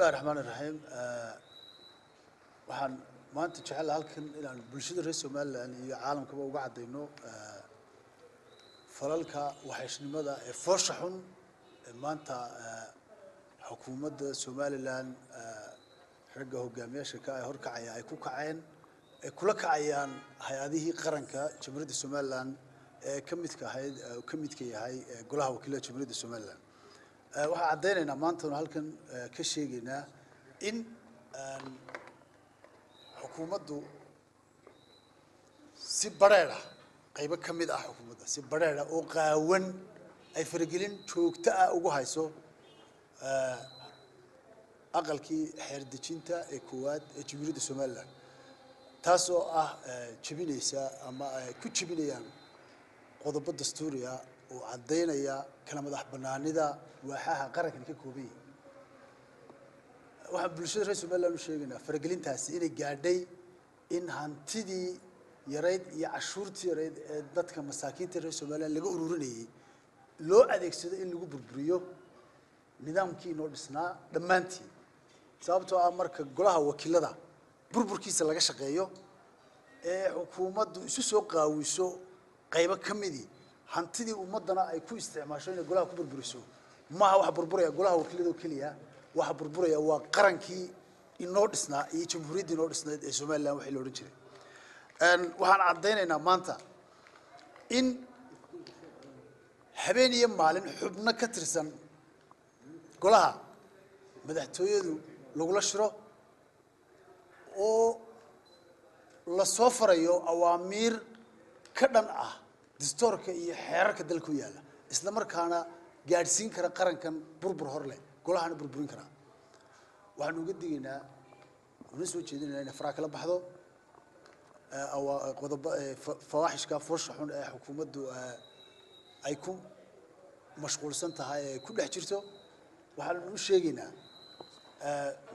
الله الرحمن الرحيم waxaan maanta jecel halkan inaan bulshada reer Soomaaliland iyo caalamkaba uga cadeyno falalka waxaysnimada ee foosha xun ee maanta xukuumadda Soomaaliland ragga hogaamiyaasha ka ay horkacaya ay ku kaceen ay kula kacayaan hay'adihii qaranka Jamhuuriyadda Soomaaliland ee ka midka yahay golaha wakiilada Jamhuuriyadda Soomaaliland waxaan cadeynaynaa maanta halkan ka sheegaynaa in xukuumaddu si bareer ah qayb ka mid ah xukuumadda si bareer ah oo qaawan ay faragelin joogto ah ugu hayso aqalkii xeer dejinta ee koowaad ee Jamhuuriyadda Soomaaliland taasoo ah jabinaysa ama ay ku jabinayaan qodobo dastuuri ah oo cadeynaya kala madax banaanida waaxaha qaranka ka koobay waxaan bulshada reer Soomaaliland u sheegaynaa faragelintaasi inay gaadhay in hantidii yareed iyo cashuurtii yareed ee dadka masaakiinta reer Soomaaliland laga ururinayay loo adeegsado in lagu burburiyo nidaamkii noo dhisnaa dhammaantii sababtoo ah marka golaha wakiilada burburkiisa laga shaqeeyo ee xukuumaddu isu soo qaawiso qayb ka midii hantidii ummadana ay ku isticmaasho in golaha ku burburiso ma wax burburaya golaha wakiilada kaliya waxa burburaya waa qarankii inoo dhisnaa iyo jamhuuriyadda inoo dhisnayd ee Soomaaliland wixii loo oran jiray waxaan cadeynaynaa maanta in habeen iyo maalin xubno ka tirsan golaha madaxtooyadu lagula shiro oo la soo farayo awaamiir ka dhan ah dastuurka iyo xeerarka dalka yaala isla markaana gaadhsiin kara qarankan burbur hor leh golahana burburin kara waxaan uga digaynaa una soo jeedinaynaa in faraha kala baxdo qodobo fawaaxishka foosha xun ee xukuumaddu ay ku mashquulsan tahay ee ku dhex jirto waxaan u sheegaynaa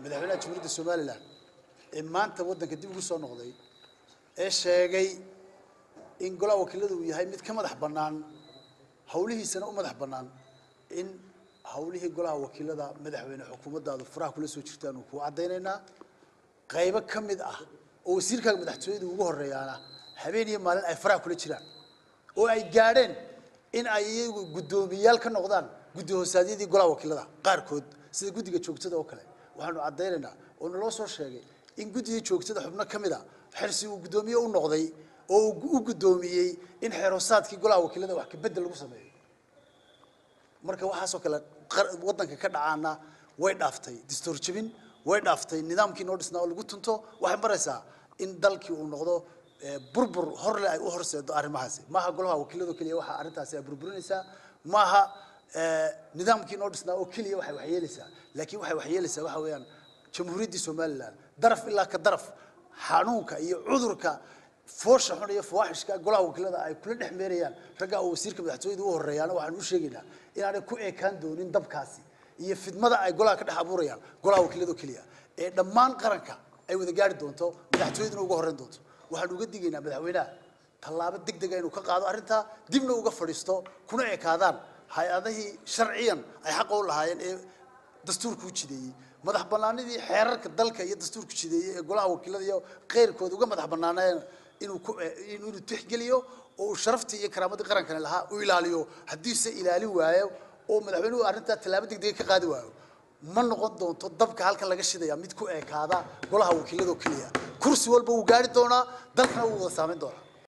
madaxweynaha Jamhuuriyadda Soomaaliland ee maanta waddanka dib ugu soo noqday ee sheegay in golaha wakiiladu uu yahay mid ka madax bannaan hawlihiisana u madax bannaan in hawlihii golaha wakiilada madaxweyne xukuumaddaadu faraha kula soo jirtaan uu ku cadeynaynaa qayb ka mid ah oo wasiirka madaxtooyada ugu horeeyana habeen iyo maalin ay faraha kula jiraan oo ay gaadheen in ay iyagu gudoomiyaal ka noqdaan guddi hoosaadiyadii golaha wakiilada qaarkood sida guddiga joogtada oo kale waxaanu cadeynaynaa oo naloo soo sheegay in guddiga joogtada xubno ka mid ah xirsi uu gudoomiye u noqday oo uu gudoomiyay in xeerosaadkii golaha wakiilada wax ka bedel lagu sameeyo marka waxa soo kale waddanka ka dhacaana way dhaaftay dastuur jabin way dhaaftay nidaamkii noo dhisnaa oo lagu tunto waxay maraysaa in dalkii uu noqdo burbur hor leh ay u horseedo arrimahaasi maaha golaha wakiilada kaliya waxa arrintaasi ay burburinaysaa maaha nidaamkii noo dhisnaa oo kaliya waxay waxyeelaysaa laakiin waxay waxyeelaysaa waxa weeyaan jamhuuriyadda Soomaaliland daraf ilaa ka daraf xanuunka iyo cudurka foosha xun iyo fawaaxishka golaha wakiilada ay kula dhexmeerayaan ragga oo wasiirka madaxtooyada u horeeyana waxaan u sheegaynaa inaanay ku eekaan doonin dabkaasi iyo fidmada ay golaha ka dhex abuurayaan golaha wakiilada kaliya ee dhammaan qaranka ay wada gaari doonto madaxtooyaduna uga horeyn doonto waxaan uga digaynaa madaxweynaha tallaabo degdeg ah inuu ka qaado arrinta dibna uga fadhiisto kuna eekaadaan hay'adihii sharciyan ay xaq u lahaayeen ee dastuurku jideeyay madax banaanidii xeerarka dalka iyo dastuurku jideeyay ee golaha wakiilada iyo qeyrkood uga madax banaanayeen inuu tixgeliyo oo sharaftii iyo karaamadii qarankan lahaa u ilaaliyo haddii se ilaali waayo oo madaxweynuhu arrinta tallaabo degdeg ka qaadi waayo ma noqon doonto dabka halkan laga shidaya mid ku eekaada golaha wakiilada kaliya kursi walba uu gaari doonaa dalkana uu wada saameyn doonaa